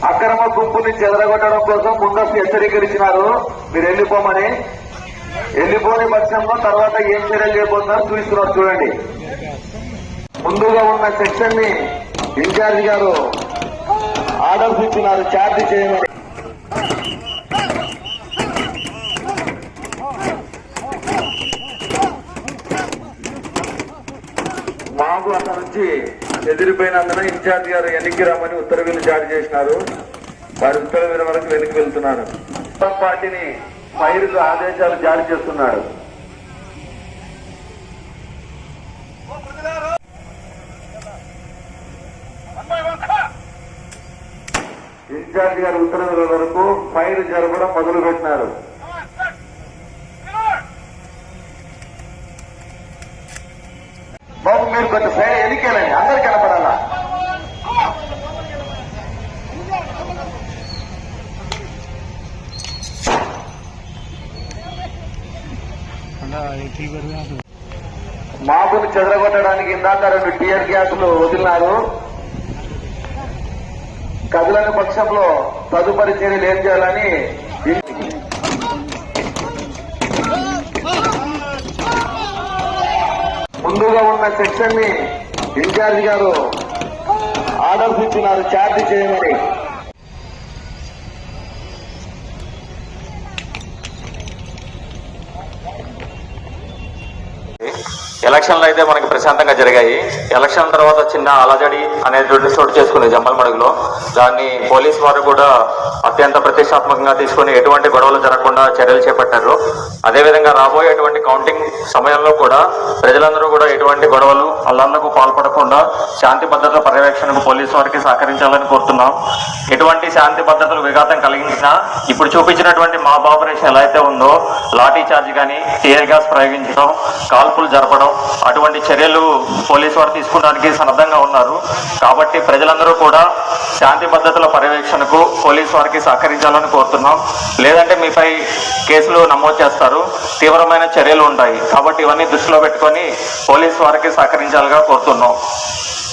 అక్రమ గుంపుని చెదరగొట్టడం కోసం ముందస్తు హెచ్చరికలు ఇచ్చినారు. మీరు వెళ్ళిపోమని. వెళ్ళిపోని పక్షంలో తర్వాత ఏం చర్యలు చేయబోతున్నారో చూస్తున్నారు. చూడండి, ముందుగా ఉన్న సెక్షన్ ని ఇన్ఛార్జి గారు ఆర్డర్స్ ఇచ్చినారు ఛార్జ్ చేయమని. మాకు అక్కడ నుంచి ఎదిరిపోయినందున ఇన్ఛార్జ్ గారు వెనక్కి రమ్మని ఉత్తర్వులు జారీ చేసినారు. వారి ఉత్తర్వుల వరకు వెనక్కి వెళ్తున్నారు. పార్టీని ఫైర్కు ఆదేశాలు జారీ చేస్తున్నాడు. ఇన్ఛార్జ్ గారి ఉత్తర్వుల వరకు ఫైర్ జరపడం మొదలు పెట్టినారు. బాబు మీరు కొంచెం సైడ్ ఎన్నికేలండి, అందరు కనపడాలా. మాబుని చెదరగొట్టడానికి ఇందాక 2 టీయర్ గ్యాసులు వదిలినారు. కదలని పక్షంలో తదుపరి చర్యలు ఏం చేయాలని ముందుగా ఉన్న సెక్షన్ ని ఇన్ఛార్జి గారు ఆర్డర్స్ ఇచ్చినారు ఛార్జ్ చేయమని. ఎలక్షన్లు అయితే మనకి ప్రశాంతంగా జరిగాయి. ఎలక్షన్ తర్వాత చిన్న అలజడి అనేటువంటి చోటు చేసుకునే జమ్మలమడుగులో దాన్ని పోలీసు వారు కూడా అత్యంత ప్రతిష్టాత్మకంగా తీసుకుని ఎటువంటి గొడవలు జరగకుండా చర్యలు చేపట్టారు. అదేవిధంగా రాబోయేటువంటి కౌంటింగ్ సమయంలో కూడా ప్రజలందరూ కూడా ఎటువంటి గొడవలు అల్లందుకు పాల్పడకుండా శాంతి భద్రతల పర్యవేక్షణకు పోలీసు వారికి సహకరించాలని కోరుతున్నాం. ఎటువంటి శాంతి భద్రతలు విఘాతం కలిగించినా ఇప్పుడు చూపించినటువంటి మాబ్ ఆపరేషన్ ఎలా అయితే ఉందో లాఠీ చార్జ్ కానీ టీయర్ గ్యాస్ ప్రయోగించడం, కాల్పులు జరపడం అటువంటి చర్యలు పోలీసు వారు తీసుకోవడానికి సన్నద్ధంగా ఉన్నారు. కాబట్టి ప్రజలందరూ కూడా శాంతి భద్రతల పర్యవేక్షణకు పోలీసు వారికి సహకరించాలని కోరుతున్నాం. లేదంటే మీపై కేసులు నమోదు చేస్తారు, తీవ్రమైన చర్యలు ఉంటాయి. కాబట్టి ఇవన్నీ దృష్టిలో పెట్టుకొని పోలీసు వారికి సహకరించాలిగా కోరుతున్నాం.